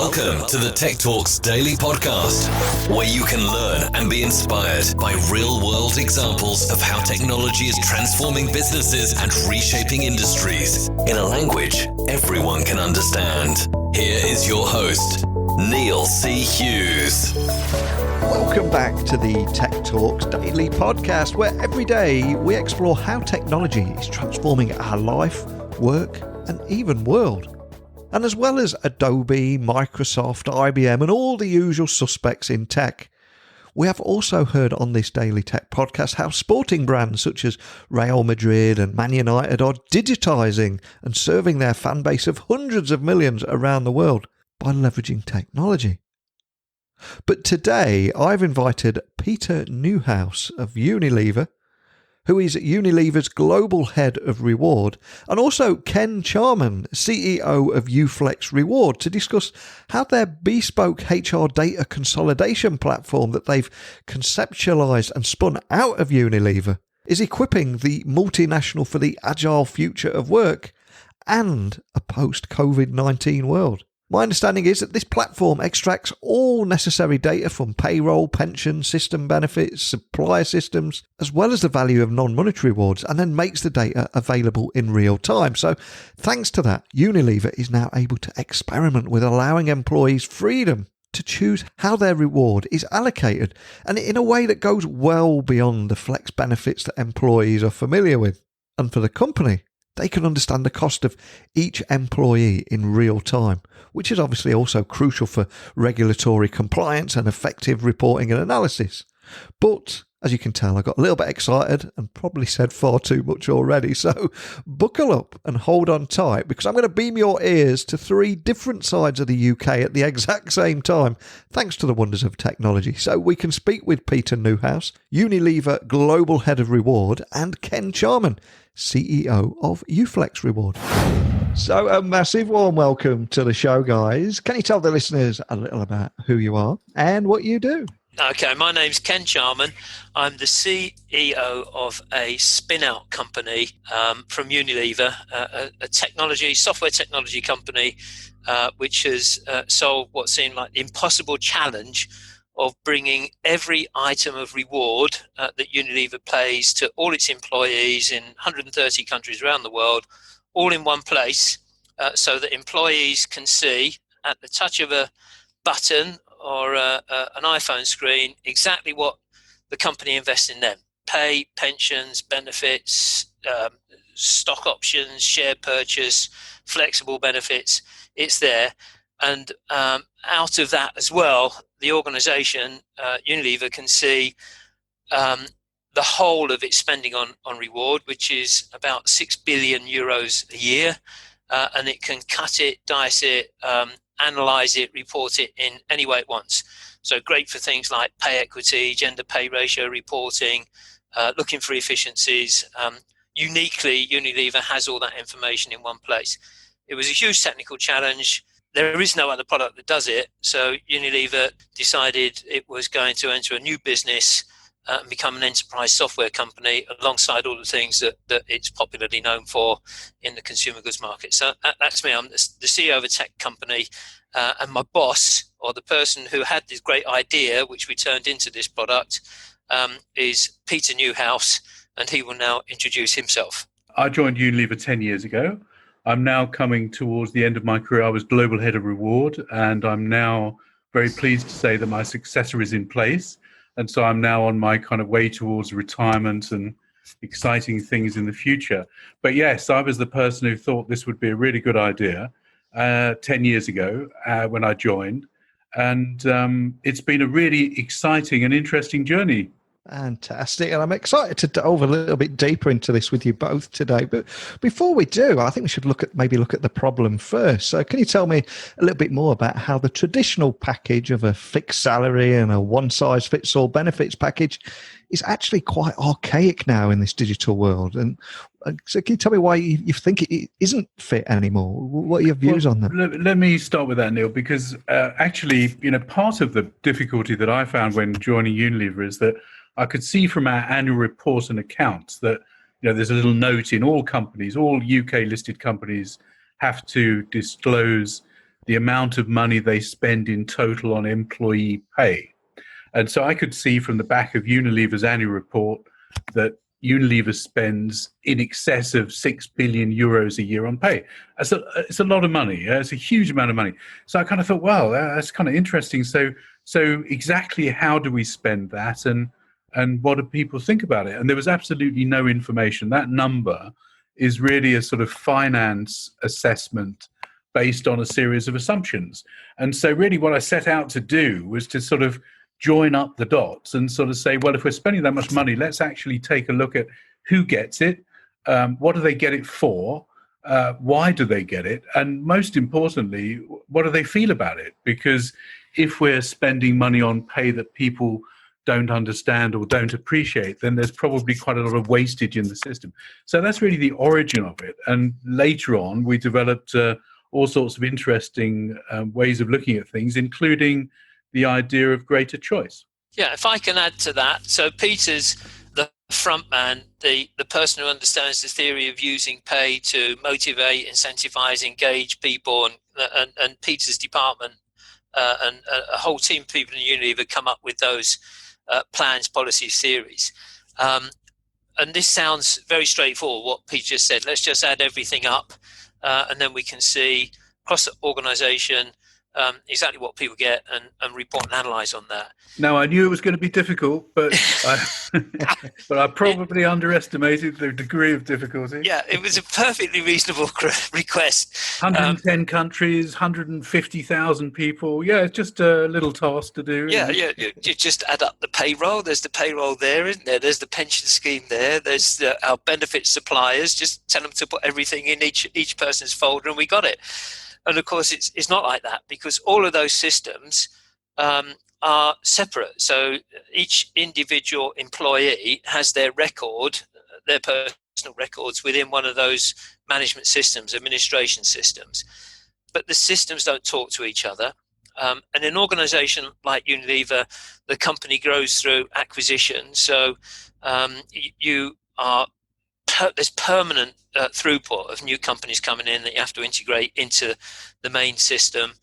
Welcome to the Tech Talks Daily Podcast, where you can learn and be inspired by real-world examples of how technology is transforming businesses and reshaping industries in a language everyone can understand. Here is your host, Neil C. Hughes. Welcome back to the Tech Talks Daily Podcast, where every day we explore how technology is transforming our life, work, and even world. And as well as Adobe, Microsoft, IBM, and all the usual suspects in tech, we have also heard on this Daily Tech Podcast how sporting brands such as Real Madrid and Man United are digitising and serving their fan base of hundreds of millions around the world by leveraging technology. But today I've invited Peter Newhouse of Unilever, who is Unilever's Global Head of Reward, and also Ken Charman, CEO of uFlexReward, to discuss how their bespoke HR data consolidation platform that they've conceptualised and spun out of Unilever is equipping the multinational for the agile future of work and a post-COVID-19 world. My understanding is that this platform extracts all necessary data from payroll, pension, system benefits, supplier systems, as well as the value of non-monetary rewards, and then makes the data available in real time. So thanks to that, Unilever is now able to experiment with allowing employees freedom to choose how their reward is allocated, and in a way that goes well beyond the flex benefits that employees are familiar with. And for the company, they can understand the cost of each employee in real time, which is obviously also crucial for regulatory compliance and effective reporting and analysis. But as you can tell, I got a little bit excited and probably said far too much already. So buckle up and hold on tight, because I'm going to beam your ears to three different sides of the UK at the exact same time, thanks to the wonders of technology. So we can speak with Peter Newhouse, Unilever Global Head of Reward, and Ken Charman, CEO of uFlexReward. So a massive warm welcome to the show, guys. Can you tell the listeners a little about who you are and what you do? Okay, my name's Ken Charman. I'm the CEO of a spin-out company from Unilever, a software technology company, which has solved what seemed like the impossible challenge of bringing every item of reward that Unilever pays to all its employees in 130 countries around the world, all in one place, so that employees can see at the touch of a button or an iPhone screen exactly what the company invests in them. Pay, pensions, benefits, stock options, share purchase, flexible benefits, it's there. And out of that as well, the organisation, Unilever, can see the whole of its spending on reward, which is about 6 billion euros a year, and it can cut it, dice it, analyse it, report it in any way it wants. So great for things like pay equity, gender pay ratio reporting, looking for efficiencies. Uniquely, Unilever has all that information in one place. It was a huge technical challenge. There is no other product that does it. So Unilever decided it was going to enter a new business and become an enterprise software company alongside all the things that it's popularly known for in the consumer goods market. So that's me. I'm the CEO of a tech company, and my boss, or the person who had this great idea, which we turned into this product, is Peter Newhouse, and he will now introduce himself. I joined Unilever 10 years ago. I'm now coming towards the end of my career. I was Global Head of Reward, and I'm now very pleased to say that my successor is in place. And so I'm now on my kind of way towards retirement and exciting things in the future. But yes, I was the person who thought this would be a really good idea 10 years ago when I joined. And it's been a really exciting and interesting journey. Fantastic. And I'm excited to delve a little bit deeper into this with you both today. But before we do, I think we should look at the problem first. So can you tell me a little bit more about how the traditional package of a fixed salary and a one-size-fits-all benefits package is actually quite archaic now in this digital world? And so can you tell me why you think it isn't fit anymore? What are your views on that? Let me start with that, Neil, because actually, part of the difficulty that I found when joining Unilever is that I could see from our annual reports and accounts that there's a little note in all companies, all UK listed companies have to disclose the amount of money they spend in total on employee pay. And so I could see from the back of Unilever's annual report that Unilever spends in excess of 6 billion euros a year on pay. It's a lot of money. It's a huge amount of money. So I kind of thought, well, that's kind of interesting. So exactly how do we spend that, and what do people think about it? And there was absolutely no information. That number is really a sort of finance assessment based on a series of assumptions. And so really what I set out to do was to sort of join up the dots and sort of say, well, if we're spending that much money, let's actually take a look at who gets it, what do they get it for, why do they get it, and most importantly, what do they feel about it? Because if we're spending money on pay that people don't understand or don't appreciate, then there's probably quite a lot of wastage in the system. So that's really the origin of it. And later on, we developed all sorts of interesting ways of looking at things, including the idea of greater choice. Yeah, if I can add to that. So Peter's the front man, the person who understands the theory of using pay to motivate, incentivize, engage people, and Peter's department and a whole team of people in Unilever come up with those plans, policies, theories. And this sounds very straightforward, what Peter just said. Let's just add everything up, and then we can see across the organisation exactly what people get and report and analyse on that. Now, I knew it was going to be difficult, but I probably underestimated the degree of difficulty. Yeah, it was a perfectly reasonable request. 110 countries, 150,000 people. Yeah, it's just a little task to do. Yeah. You just add up the payroll. There's the payroll there, isn't there? There's the pension scheme there. There's our benefit suppliers. Just tell them to put everything in each person's folder, and we got it. And of course, it's not like that, because all of those systems are separate. So each individual employee has their record, their personal records within one of those management systems, administration systems. But the systems don't talk to each other. And an organization like Unilever, the company grows through acquisition. So there's permanent throughput of new companies coming in that you have to integrate into the main system.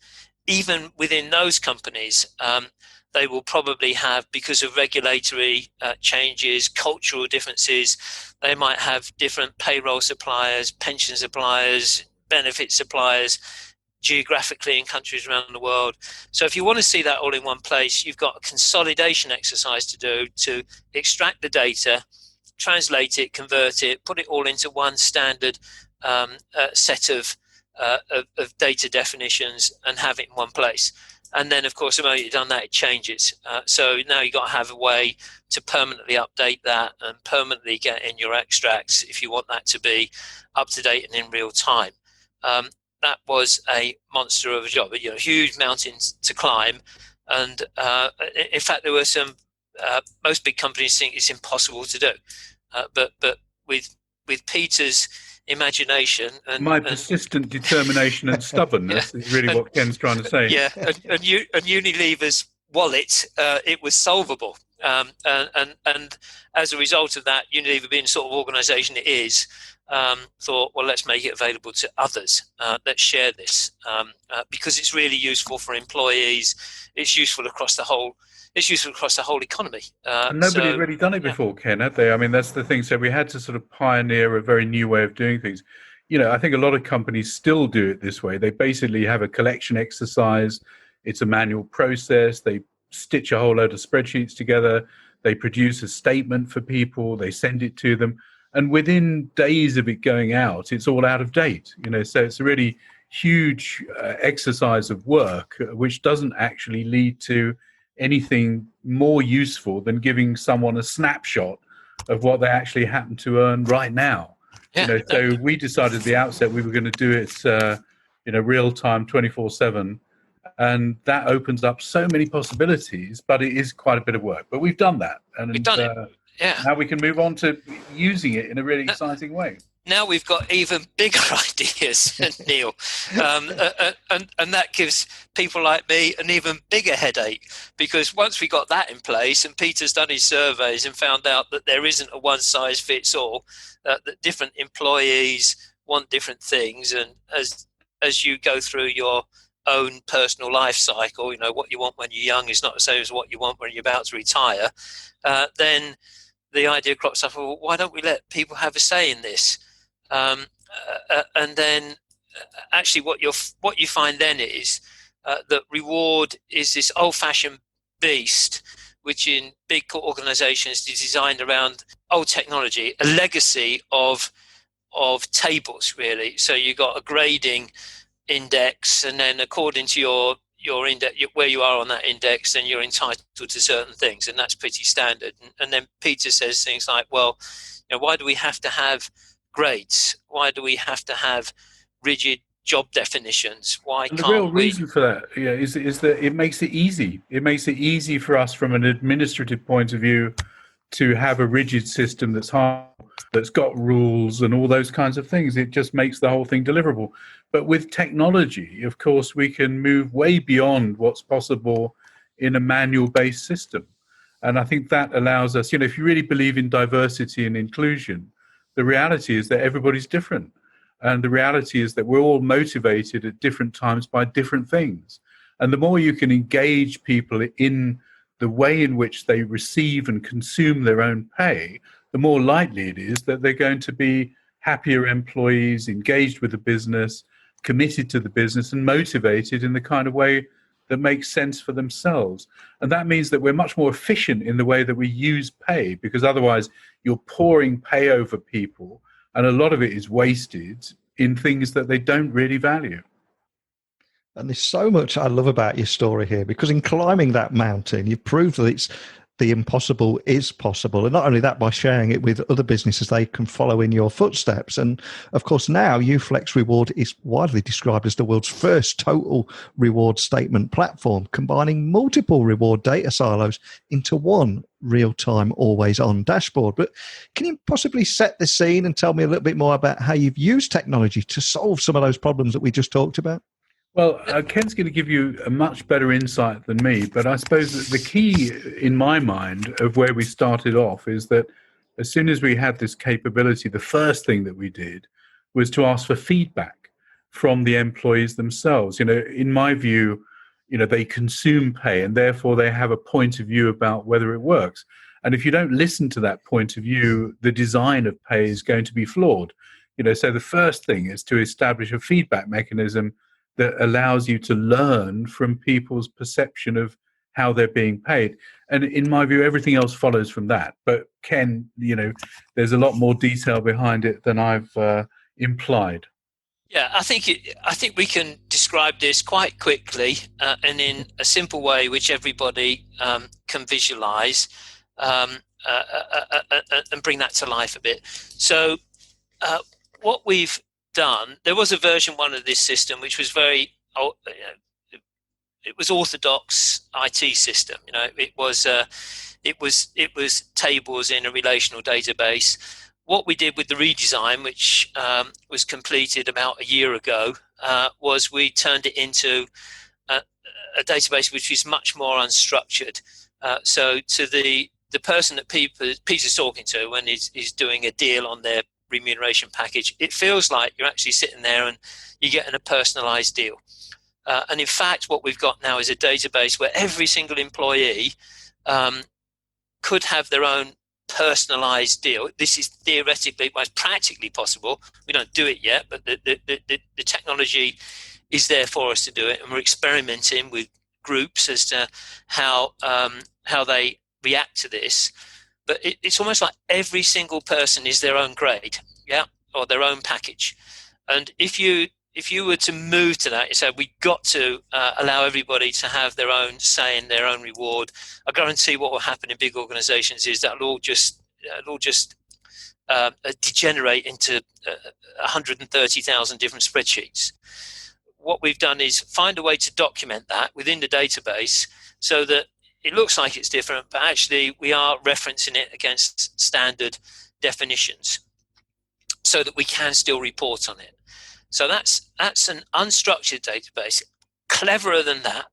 Even within those companies, they will probably have, because of regulatory changes, cultural differences, they might have different payroll suppliers, pension suppliers, benefit suppliers, geographically in countries around the world. So if you want to see that all in one place, you've got a consolidation exercise to do to extract the data, translate it, convert it, put it all into one standard set of data definitions and have it in one place. And then, of course, the moment you've done that, it changes. So now you've got to have a way to permanently update that and permanently get in your extracts if you want that to be up to date and in real time. That was a monster of a job, huge mountains to climb. And in fact, there were some, most big companies think it's impossible to do. But with Peter's imagination and my persistent determination and stubbornness is really what Ken's trying to say. Yeah, and Unilever's wallet, it was solvable. And as a result of that, Unilever being the sort of organisation it is, thought, well, let's make it available to others. Let's share this because it's really useful for employees. It's useful across the whole. It's useful across the whole economy. And nobody had really done it before, Ken, had they? I mean, that's the thing. So we had to sort of pioneer a very new way of doing things. I think a lot of companies still do it this way. They basically have a collection exercise. It's a manual process. They stitch a whole load of spreadsheets together. They produce a statement for people. They send it to them. And within days of it going out, it's all out of date. So it's a really huge exercise of work, which doesn't actually lead to anything more useful than giving someone a snapshot of what they actually happen to earn right now. So we decided at the outset we were going to do it real time 24/7, and that opens up so many possibilities, but it is quite a bit of work, but we've done that, and we've done it. Now we can move on to using it in a really exciting way. Now we've got even bigger ideas, Neil, and that gives people like me an even bigger headache, because once we got that in place and Peter's done his surveys and found out that there isn't a one-size-fits-all, that different employees want different things, and as you go through your own personal life cycle, what you want when you're young is not the same as what you want when you're about to retire, then the idea crops up, well, why don't we let people have a say in this? And then actually what you find then is that reward is this old-fashioned beast, which in big organizations is designed around old technology, a legacy of tables, really. So you've got a grading index, and then according to your index, where you are on that index, then you're entitled to certain things, and that's pretty standard. And then Peter says things like, well, why do we have to have grades? Why do we have to have rigid job definitions? Why can't we? The real reason for that is that it makes it easy. It makes it easy for us from an administrative point of view to have a rigid system that's hard, that's got rules and all those kinds of things. It just makes the whole thing deliverable. But with technology, of course, we can move way beyond what's possible in a manual-based system. And I think that allows us, if you really believe in diversity and inclusion, the reality is that everybody's different. And the reality is that we're all motivated at different times by different things. And the more you can engage people in the way in which they receive and consume their own pay, the more likely it is that they're going to be happier employees, engaged with the business, committed to the business, and motivated in the kind of way that makes sense for themselves. And that means that we're much more efficient in the way that we use pay, because otherwise you're pouring pay over people, and a lot of it is wasted in things that they don't really value. And there's so much I love about your story here, because in climbing that mountain, you've proved that the impossible is possible. And not only that, by sharing it with other businesses, they can follow in your footsteps. And of course, now uFlexReward is widely described as the world's first total reward statement platform, combining multiple reward data silos into one real-time, always-on dashboard. But can you possibly set the scene and tell me a little bit more about how you've used technology to solve some of those problems that we just talked about? Well, Ken's going to give you a much better insight than me, but I suppose that the key in my mind of where we started off is that as soon as we had this capability, the first thing that we did was to ask for feedback from the employees themselves. In my view, they consume pay, and therefore they have a point of view about whether it works. And if you don't listen to that point of view, the design of pay is going to be flawed. So the first thing is to establish a feedback mechanism that allows you to learn from people's perception of how they're being paid. And in my view, everything else follows from that. But Ken, there's a lot more detail behind it than I've implied. Yeah, I think we can describe this quite quickly and in a simple way, which everybody can visualize and bring that to life a bit. So what we've done, there was a version 1 of this system which was very it was orthodox IT system. It was tables in a relational database. What we did with the redesign, which was completed about a year ago, was we turned it into a database which is much more unstructured. So to the person that Peter's talking to when he's doing a deal on their remuneration package, it feels like you're actually sitting there and you're getting a personalized deal. And in fact, what we've got now is a database where every single employee could have their own personalized deal. This is theoretically, well, it's practically possible. We don't do it yet, but the technology is there for us to do it, and we're experimenting with groups as to how they react to this. But it's almost like every single person is their own grade, or their own package. And if you were to move to that, you say we've got to allow everybody to have their own say in their own reward. I guarantee what will happen in big organizations is that it'll all just degenerate into 130,000 different spreadsheets. What we've done is find a way to document that within the database so that it looks like it's different, but actually we are referencing it against standard definitions so that we can still report on it. So that's an unstructured database. Cleverer than that,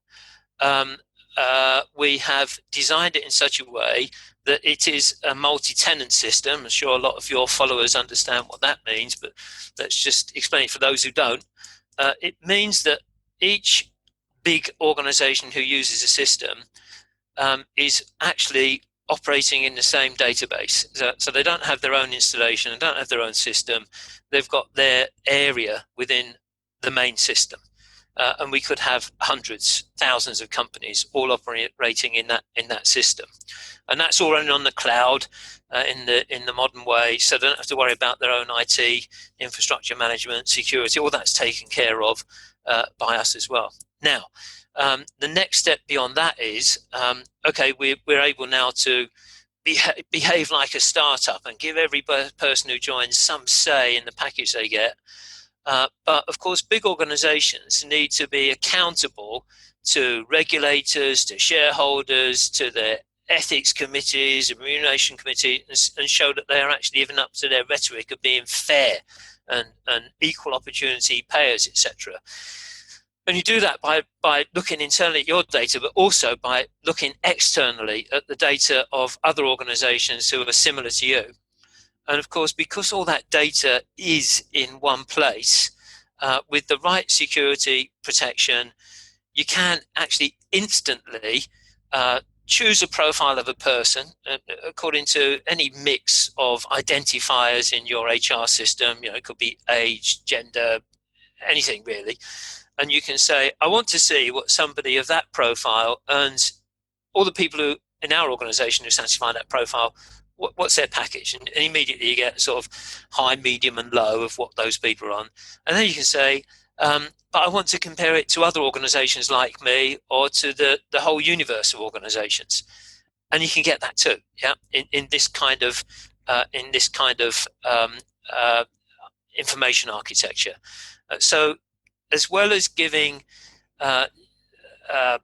we have designed it in such a way that it is a multi-tenant system. I'm sure a lot of your followers understand what that means, but let's just explain it for those who don't. It means that each big organization who uses a system is actually operating in the same database. So they don't have their own installation, they don't have their own system. They've got their area within the main system. And we could have hundreds, thousands of companies all operating in that system. And that's all running on the cloud in the modern way, so they don't have to worry about their own IT, infrastructure management, security, all that's taken care of by us as well. Now, the next step beyond that is, okay, we're able now to behave like a startup and give every person who joins some say in the package they get. But of course, big organizations need to be accountable to regulators, to shareholders, to their ethics committees, remuneration committees, and show that they are actually living up to their rhetoric of being fair and equal opportunity payers, etc. And you do that by looking internally at your data, but also by looking externally at the data of other organizations who are similar to you. And of course, because all that data is in one place, with the right security protection, you can actually instantly choose a profile of a person according to any mix of identifiers in your HR system. It could be age, gender, anything really. And you can say, I want to see what somebody of that profile earns. All the people who in our organization who satisfy that profile, what's their package? And immediately you get sort of high, medium and low of what those people are on. And then you can say, but I want to compare it to other organizations like me or to the whole universe of organizations. And you can get that too, yeah, in this kind of information architecture. So as well as giving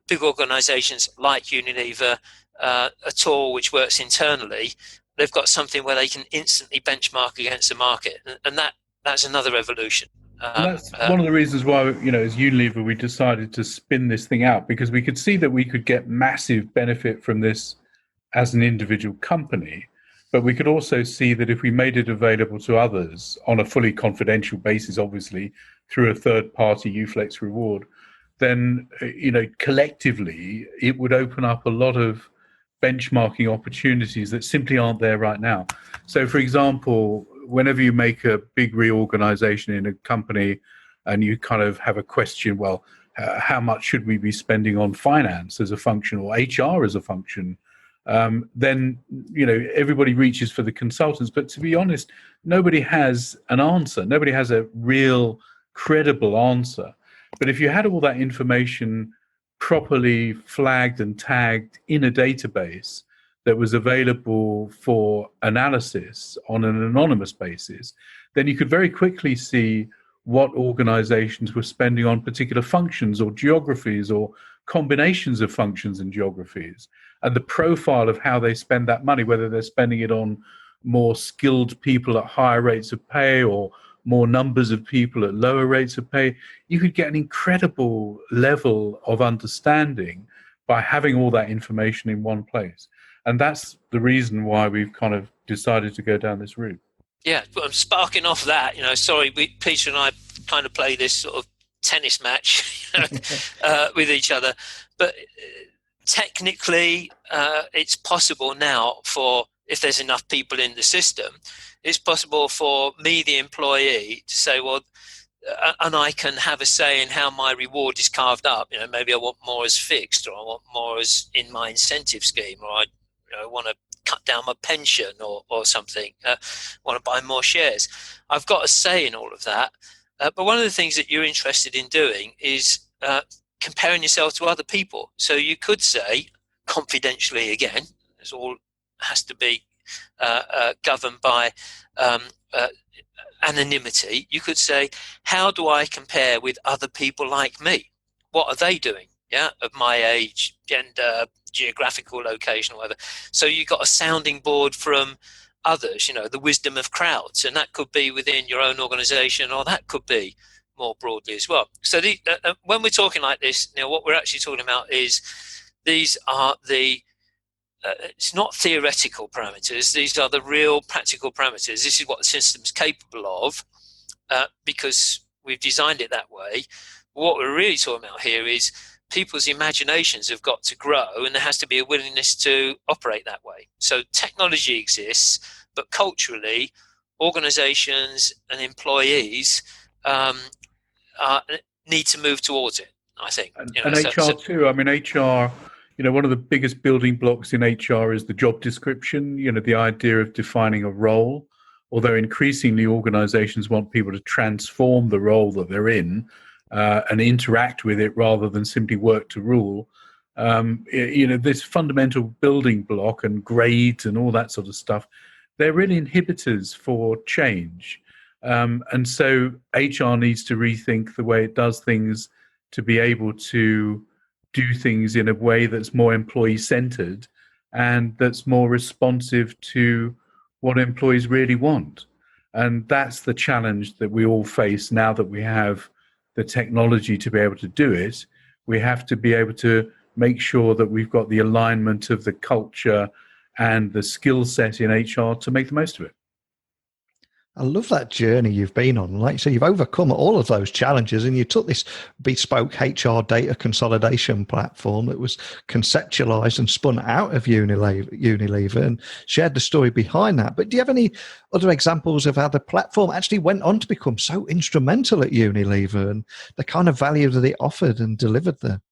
big organizations like Unilever a tool which works internally, they've got something where they can instantly benchmark against the market, and that's another revolution. That's one of the reasons why, as Unilever, we decided to spin this thing out, because we could see that we could get massive benefit from this as an individual company, but we could also see that if we made it available to others on a fully confidential basis, obviously through a third-party uFlexReward, then collectively it would open up a lot of benchmarking opportunities that simply aren't there right now. So, for example, whenever you make a big reorganization in a company and you kind of have a question, well, how much should we be spending on finance as a function or HR as a function? Then, everybody reaches for the consultants. But to be honest, nobody has an answer. Nobody has a real credible answer. But if you had all that information properly flagged and tagged in a database that was available for analysis on an anonymous basis, then you could very quickly see what organizations were spending on particular functions or geographies or combinations of functions and geographies, and the profile of how they spend that money, whether they're spending it on more skilled people at higher rates of pay or more numbers of people at lower rates of pay. You could get an incredible level of understanding by having all that information in one place. And that's the reason why we've kind of decided to go down this route. Yeah, but I'm sparking off that. Peter and I kind of play this sort of tennis match with each other. But technically, it's possible now if there's enough people in the system, it's possible for me, the employee, to say, well, and I can have a say in how my reward is carved up. Maybe I want more as fixed, or I want more as in my incentive scheme, or I want to cut down my pension or something, want to buy more shares. I've got a say in all of that. But one of the things that you're interested in doing is comparing yourself to other people. So you could say, confidentially again, this all has to be governed by anonymity. You could say, how do I compare with other people like me? What are they doing? Yeah, of my age, gender, geographical location, or whatever. So you got a sounding board from others, the wisdom of crowds, and that could be within your own organization, or that could be more broadly as well. So when we're talking like this, what we're actually talking about is these are it's not theoretical parameters. These are the real practical parameters. This is what the system's capable of, because we've designed it that way. What we're really talking about here is people's imaginations have got to grow, and there has to be a willingness to operate that way. So technology exists, but culturally, organizations and employees need to move towards it, I think. And HR too. I mean, HR, one of the biggest building blocks in HR is the job description, the idea of defining a role. Although increasingly organizations want people to transform the role that they're in and interact with it rather than simply work to rule. This fundamental building block and grades and all that sort of stuff, they're really inhibitors for change. And so HR needs to rethink the way it does things to be able to do things in a way that's more employee-centered and that's more responsive to what employees really want. And that's the challenge that we all face now that we have the technology to be able to do it. We have to be able to make sure that we've got the alignment of the culture and the skill set in HR to make the most of it. I love that journey you've been on. Like you say, you've overcome all of those challenges, and you took this bespoke HR data consolidation platform that was conceptualized and spun out of Unilever and shared the story behind that. But do you have any other examples of how the platform actually went on to become so instrumental at Unilever and the kind of value that it offered and delivered there?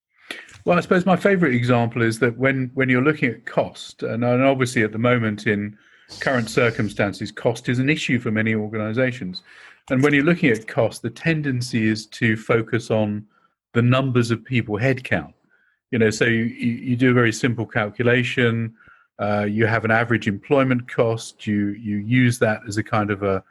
Well, I suppose my favorite example is that when you're looking at cost, and obviously at the moment in current circumstances, cost is an issue for many organizations. And when you're looking at cost, the tendency is to focus on the numbers of people, headcount. So you do a very simple calculation. You have an average employment cost. You use that as a kind of a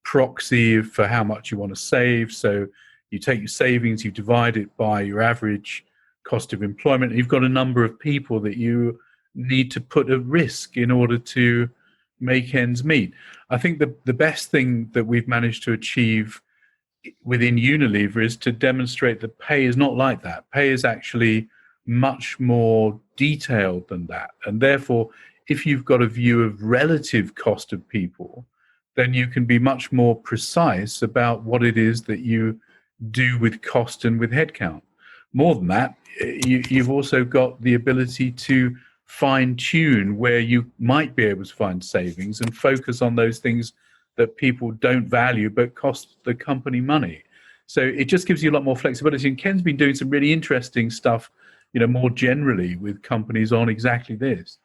proxy for how much you want to save. So you take your savings, you divide it by your average cost of employment. You've got a number of people that you need to put at risk in order to make ends meet. I think the best thing that we've managed to achieve within Unilever is to demonstrate that pay is not like that. Pay is actually much more detailed than that. And therefore, if you've got a view of relative cost of people, then you can be much more precise about what it is that you do with cost and with headcount. More than that, you've also got the ability to fine-tune where you might be able to find savings and focus on those things that people don't value but cost the company money. So it just gives you a lot more flexibility. And Ken's been doing some really interesting stuff, more generally with companies on exactly this.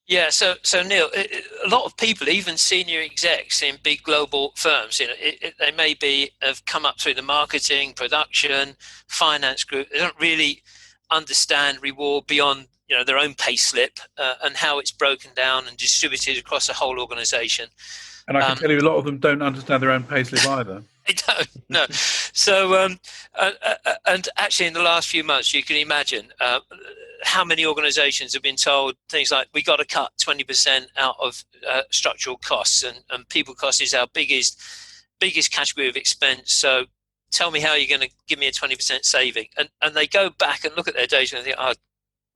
Yeah, so Neil, a lot of people, even senior execs in big global firms, they maybe have come up through the marketing, production, finance group. They don't really understand reward beyond their own pay slip and how it's broken down and distributed across a whole organization. And I can tell you a lot of them don't understand their own pay slip either. They don't, no. So, and actually in the last few months, you can imagine how many organizations have been told things like, we got to cut 20% out of structural costs, and people cost is our biggest category of expense. So tell me how you're going to give me a 20% saving. And they go back and look at their data and think,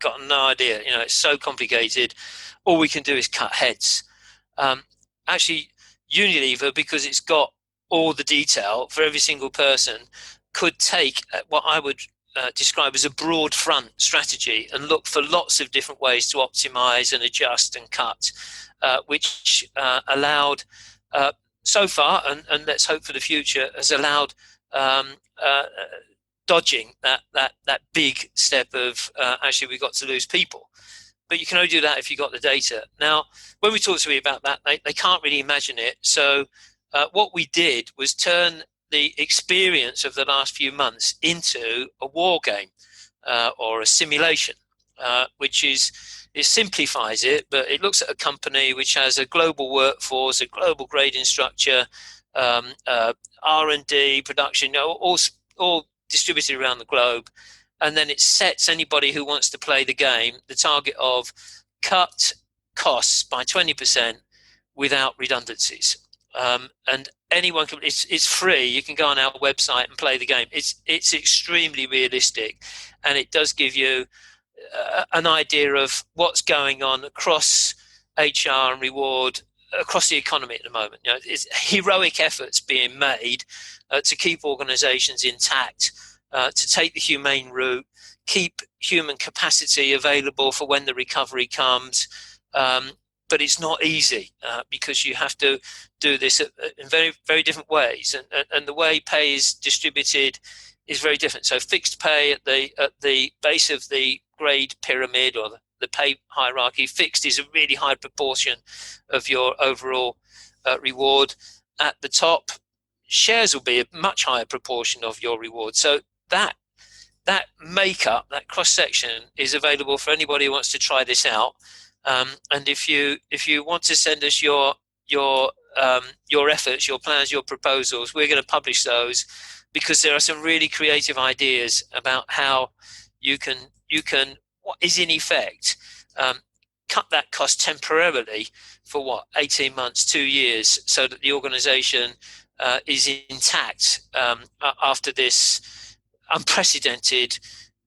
got no idea. It's so complicated. All we can do is cut heads. Actually, Unilever, because it's got all the detail for every single person, could take what I would describe as a broad front strategy and look for lots of different ways to optimize and adjust and cut, which allowed so far, and let's hope for the future, has allowed dodging that big step of actually we got to lose people. But you can only do that if you got the data. Now, when we talk to me about that, they can't really imagine it. So what we did was turn the experience of the last few months into a war game or a simulation, which it simplifies it, but it looks at a company which has a global workforce, a global grading structure, R&D, production, all distributed around the globe. And then it sets anybody who wants to play the game the target of cut costs by 20% without redundancies. And anyone can, it's free. You can go on our website and play the game. It's extremely realistic, and it does give you an idea of what's going on across HR and reward across the economy at the moment. It's heroic efforts being made to keep organizations intact to take the humane route, keep human capacity available for when the recovery comes. But it's not easy because you have to do this in very, very different ways. And the way pay is distributed is very different. So fixed pay at the base of the grade pyramid or the pay hierarchy, fixed is a really high proportion of your overall reward. At the top, shares will be a much higher proportion of your reward. So that makeup, that cross-section is available for anybody who wants to try this out. And if you want to send us your efforts, your plans, your proposals, we're going to publish those, because there are some really creative ideas about how you can what is in effect cut that cost temporarily for 18 months, 2 years, so that the organization is intact after this unprecedented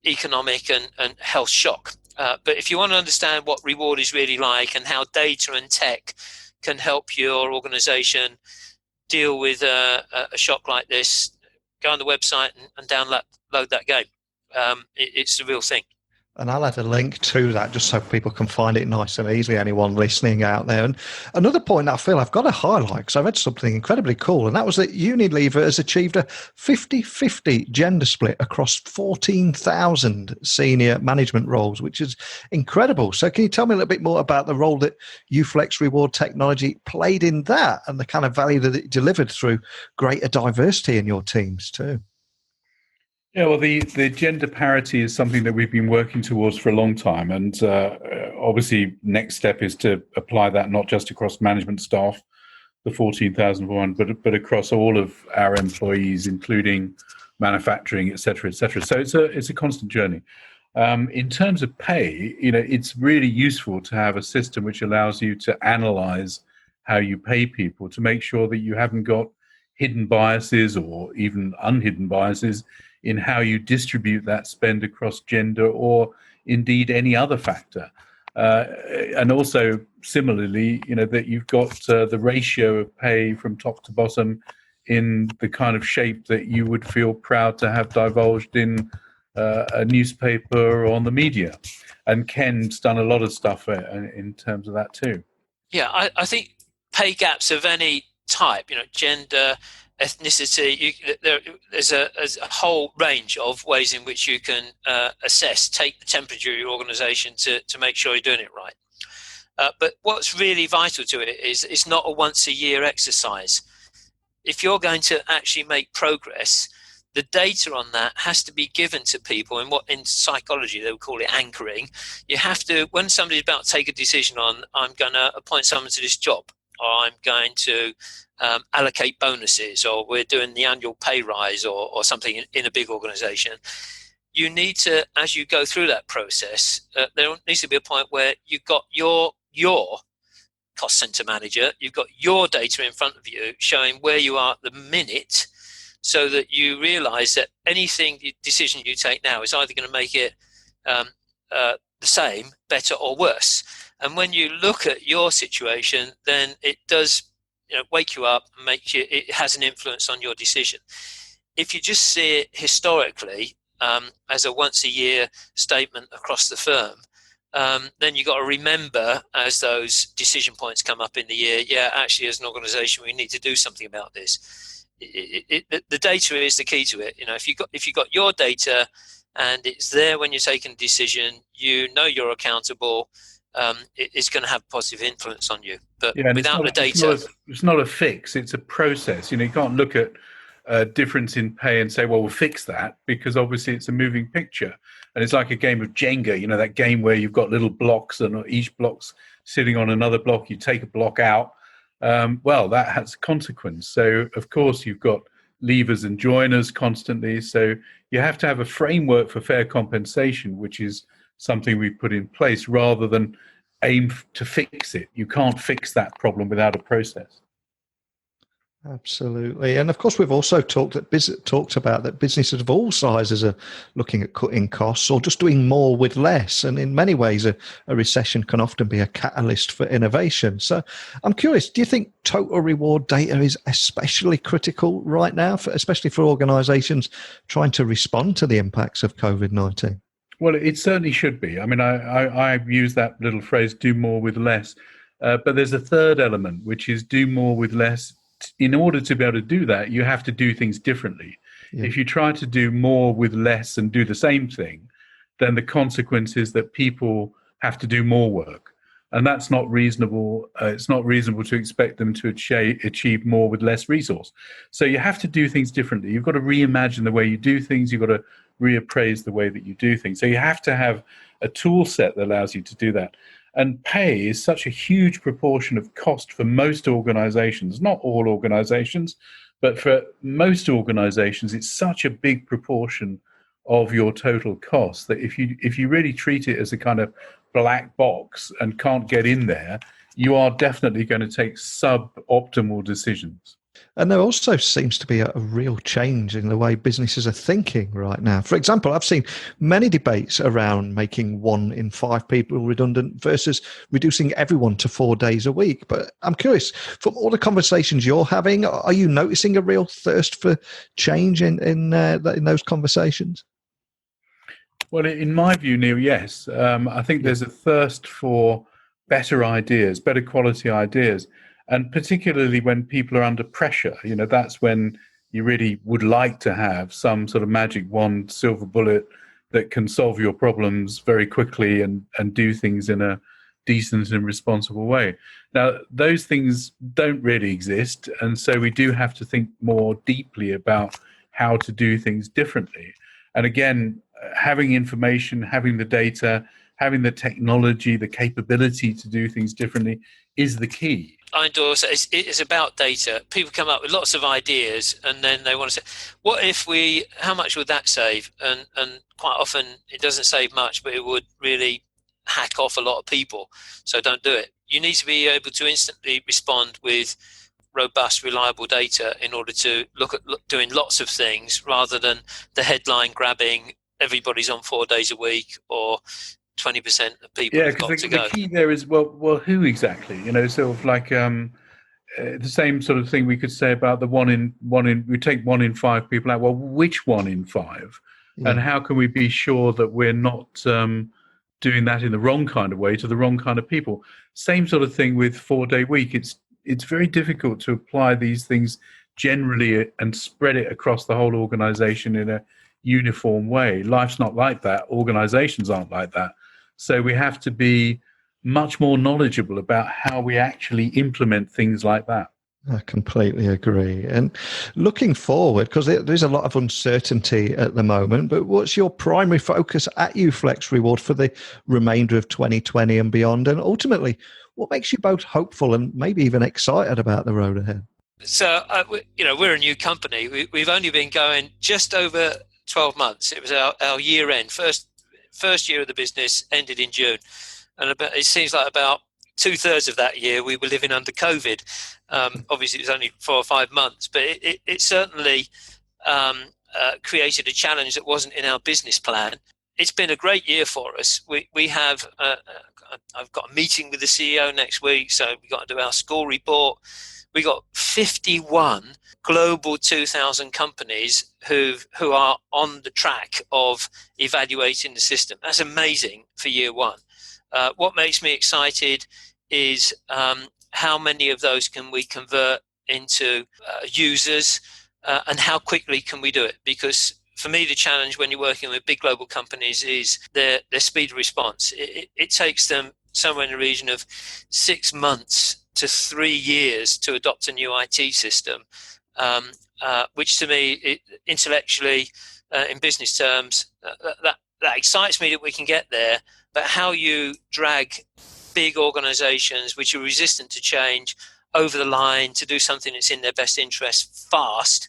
economic and health shock. But if you want to understand what reward is really like and how data and tech can help your organization deal with a shock like this, go on the website and download that game. It's the real thing. And I'll add a link to that just so people can find it nice and easily, anyone listening out there. And another point that I feel I've got to highlight, because I read something incredibly cool, and that was that Unilever has achieved a 50-50 gender split across 14,000 senior management roles, which is incredible. So can you tell me a little bit more about the role that uFlexReward technology played in that and the kind of value that it delivered through greater diversity in your teams too? Yeah, well, the gender parity is something that we've been working towards for a long time. And obviously, next step is to apply that not just across management staff, the 14,001, but across all of our employees, including manufacturing, et cetera, et cetera. So it's a constant journey. In terms of pay, it's really useful to have a system which allows you to analyze how you pay people to make sure that you haven't got hidden biases or even unhidden biases in how you distribute that spend across gender or indeed any other factor. And also similarly, that you've got the ratio of pay from top to bottom in the kind of shape that you would feel proud to have divulged in a newspaper or on the media. And Ken's done a lot of stuff in terms of that too. Yeah, I think pay gaps of any type, gender, ethnicity, there's a whole range of ways in which you can take the temperature of your organization to make sure you're doing it right. But what's really vital to it is it's not a once a year exercise. If you're going to actually make progress, the data on that has to be given to people, and what in psychology they would call it anchoring. You have to, when somebody's about to take a decision on, I'm going to appoint someone to this job, or I'm going to allocate bonuses, or we're doing the annual pay rise or something in a big organization, you need to, as you go through that process, there needs to be a point where you've got your cost center manager, you've got your data in front of you showing where you are at the minute, so that you realize that decision you take now is either going to make it the same, better, or worse. And when you look at your situation, then it does wake you up and it has an influence on your decision. If you just see it historically as a once a year statement across the firm, then you've got to remember as those decision points come up in the year, actually as an organization we need to do something about this. The data is the key to it. If you got your data and it's there when you're taking a decision, you're accountable, it's going to have positive influence on you. But without the data, it's not a fix. It's a process. You can't look at a difference in pay and say, well, we'll fix that, because obviously it's a moving picture. And it's like a game of Jenga. That game where you've got little blocks and each block's sitting on another block. You take a block out. Well, that has a consequence. So, of course, you've got levers and joiners constantly. So you have to have a framework for fair compensation, which is something we've put in place, rather than aim to fix it. You can't fix that problem without a process. Absolutely. And of course, we've also talked about that businesses of all sizes are looking at cutting costs or just doing more with less. And in many ways, a recession can often be a catalyst for innovation. So I'm curious, do you think total reward data is especially critical right now, especially for organizations trying to respond to the impacts of COVID-19? Well, it certainly should be. I mean, I use that little phrase, do more with less. But there's a third element, which is do more with less. In order to be able to do that, you have to do things differently. Yeah. If you try to do more with less and do the same thing, then the consequence is that people have to do more work. And that's not reasonable. It's not reasonable to expect them to achieve more with less resource. So you have to do things differently. You've got to reimagine the way you do things. You've got to reappraise the way that you do things. So you have to have a tool set that allows you to do that. And pay is such a huge proportion of cost for most organizations, not all organizations, but for most organizations, it's such a big proportion of your total cost that if you really treat it as a kind of black box and can't get in there, you are definitely going to take suboptimal decisions. And there also seems to be a real change in the way businesses are thinking right now. For example, I've seen many debates around making 1 in 5 people redundant versus reducing everyone to 4 days a week. But I'm curious, from all the conversations you're having, are you noticing a real thirst for change in those conversations? Well, in my view, Neil, yes. I think there's a thirst for better ideas, better quality ideas. And particularly when people are under pressure, that's when you really would like to have some sort of magic wand, silver bullet that can solve your problems very quickly and do things in a decent and responsible way. Now, those things don't really exist. And so we do have to think more deeply about how to do things differently. And again, having information, having the data, having the technology, the capability to do things differently is the key. I endorse it. It's about data. People come up with lots of ideas and then they want to say, how much would that save? And quite often it doesn't save much, but it would really hack off a lot of people. So don't do it. You need to be able to instantly respond with robust, reliable data in order to look at doing lots of things rather than the headline grabbing everybody's on 4 days a week or 20% of people have got to go. The key there is, well, who exactly? Sort of like the same sort of thing we could say about the we take 1 in 5 people out. Well, which 1 in 5? Yeah. And how can we be sure that we're not doing that in the wrong kind of way to the wrong kind of people? Same sort of thing with 4-day week. It's very difficult to apply these things generally and spread it across the whole organization in a uniform way. Life's not like that. Organizations aren't like that. So we have to be much more knowledgeable about how we actually implement things like that. I completely agree. And looking forward, because there's a lot of uncertainty at the moment, but what's your primary focus at uFlexReward for the remainder of 2020 and beyond? And ultimately, what makes you both hopeful and maybe even excited about the road ahead? So, we're a new company. We've only been going just over 12 months. It was our year end. First year of the business ended in June. And it seems like about 2/3 of that year we were living under COVID. Obviously, it was only 4 or 5 months, but it certainly created a challenge that wasn't in our business plan. It's been a great year for us. We have I've got a meeting with the CEO next week, so we've got to do our score report. We got 51 global 2,000 companies who are on the track of evaluating the system. That's amazing for year one. What makes me excited is how many of those can we convert into users and how quickly can we do it? Because for me, the challenge when you're working with big global companies is their speed of response. It takes them somewhere in the region of 6 months to 3 years to adopt a new IT system, which to me, intellectually, in business terms, that excites me that we can get there. But how you drag big organizations which are resistant to change over the line to do something that's in their best interest fast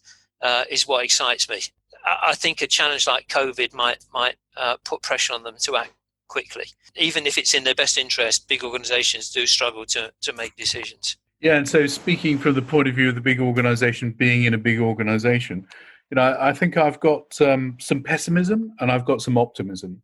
is what excites me. I think a challenge like COVID might put pressure on them to act quickly. Even if it's in their best interest, big organizations do struggle to make decisions. Yeah, and so speaking from the point of view of the big organization being in a big organization, I think I've got some pessimism and I've got some optimism.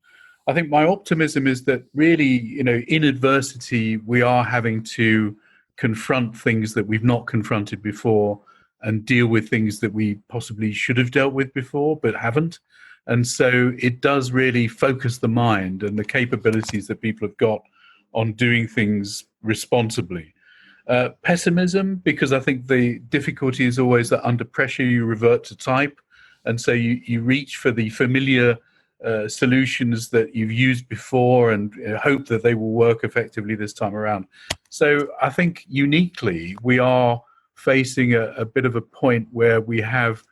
I think my optimism is that really, in adversity, we are having to confront things that we've not confronted before and deal with things that we possibly should have dealt with before but haven't. And so it does really focus the mind and the capabilities that people have got on doing things responsibly. Pessimism, because I think the difficulty is always that under pressure you revert to type, and so you reach for the familiar solutions that you've used before and hope that they will work effectively this time around. So I think uniquely we are facing a bit of a point where we have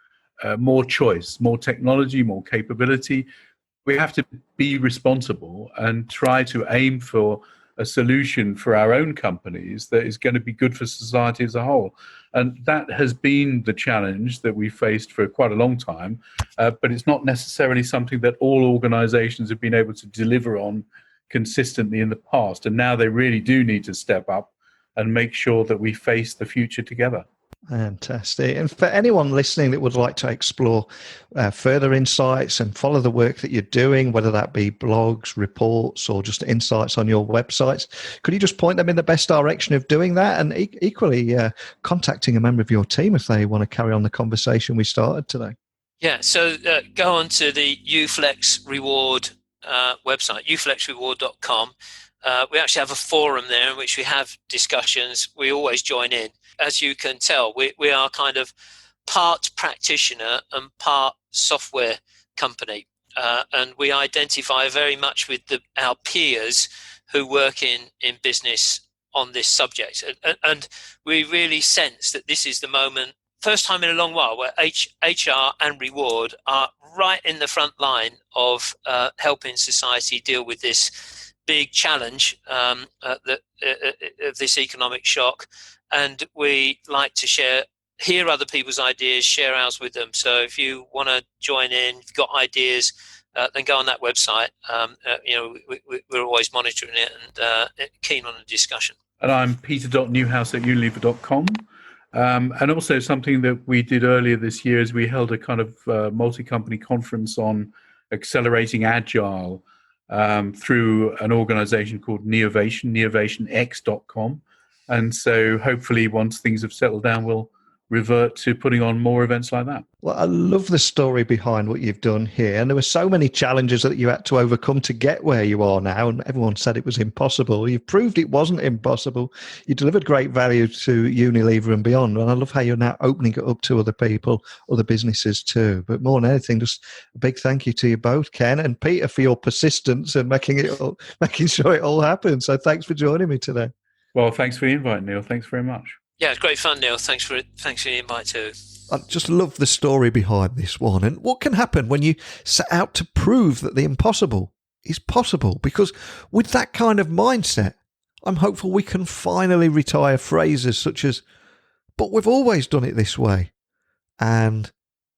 more choice, more technology, more capability. We have to be responsible and try to aim for a solution for our own companies that is going to be good for society as a whole. And that has been the challenge that we faced for quite a long time, but it's not necessarily something that all organizations have been able to deliver on consistently in the past. And now they really do need to step up and make sure that we face the future together. Fantastic. And for anyone listening that would like to explore further insights and follow the work that you're doing, whether that be blogs, reports, or just insights on your websites, could you just point them in the best direction of doing that? And equally, contacting a member of your team if they want to carry on the conversation we started today. Yeah, so go on to the uFlexReward website, uFlexReward.com. We actually have a forum there in which we have discussions. We always join in. As you can tell, we are kind of part practitioner and part software company. And we identify very much with our peers who work in business on this subject. And we really sense that this is the moment, first time in a long while, where HR and reward are right in the front line of helping society deal with this big challenge of this economic shock. And we like to hear other people's ideas, share ours with them. So if you want to join in, if you've got ideas, then go on that website. We're always monitoring it and keen on a discussion. And I'm peter.newhouse at unilever.com. And also something that we did earlier this year is we held a kind of multi-company conference on accelerating agile through an organization called neovationxcom. And so hopefully once things have settled down, we'll revert to putting on more events like that. Well, I love the story behind what you've done here. And there were so many challenges that you had to overcome to get where you are now. And everyone said it was impossible. You've proved it wasn't impossible. You delivered great value to Unilever and beyond. And I love how you're now opening it up to other people, other businesses too. But more than anything, just a big thank you to you both, Ken and Peter, for your persistence and making sure it all happens. So thanks for joining me today. Well, thanks for the invite, Neil. Thanks very much. Yeah, it's great fun, Neil. Thanks for the invite too. I just love the story behind this one and what can happen when you set out to prove that the impossible is possible. Because with that kind of mindset, I'm hopeful we can finally retire phrases such as, but we've always done it this way, and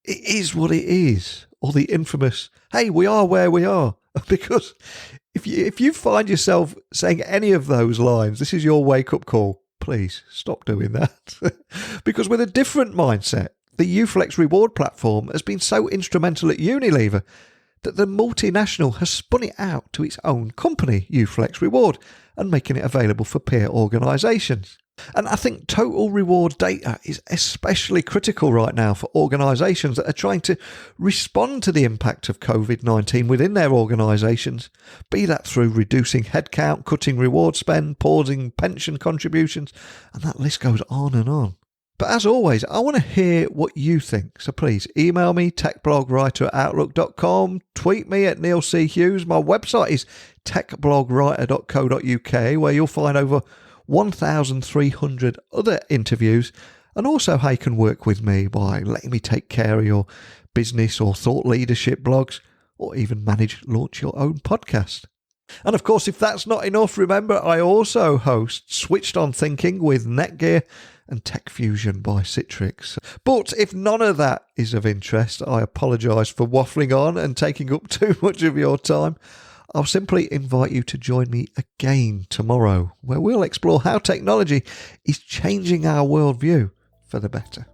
it is what it is, or the infamous, hey, we are where we are. Because if you find yourself saying any of those lines, this is your wake-up call. Please stop doing that. Because with a different mindset, the uFlexReward platform has been so instrumental at Unilever that the multinational has spun it out to its own company, uFlexReward, and making it available for peer organisations. And I think total reward data is especially critical right now for organisations that are trying to respond to the impact of COVID-19 within their organisations, be that through reducing headcount, cutting reward spend, pausing pension contributions, and that list goes on and on. But as always, I want to hear what you think. So please email me, techblogwriter@outlook.com, tweet me at Neil C. Hughes. My website is techblogwriter.co.uk, where you'll find over 1,300 other interviews, and also how you can work with me by letting me take care of your business or thought leadership blogs, or even launch your own podcast. And of course, if that's not enough, remember I also host Switched On Thinking with Netgear and Tech Fusion by Citrix. But if none of that is of interest, I apologise for waffling on and taking up too much of your time. I'll simply invite you to join me again tomorrow, where we'll explore how technology is changing our worldview for the better.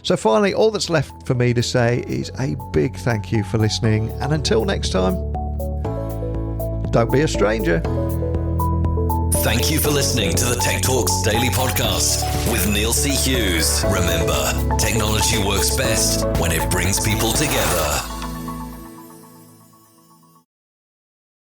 So finally, all that's left for me to say is a big thank you for listening, and until next time, don't be a stranger. Thank you for listening to the Tech Talks Daily Podcast with Neil C. Hughes. Remember, technology works best when it brings people together.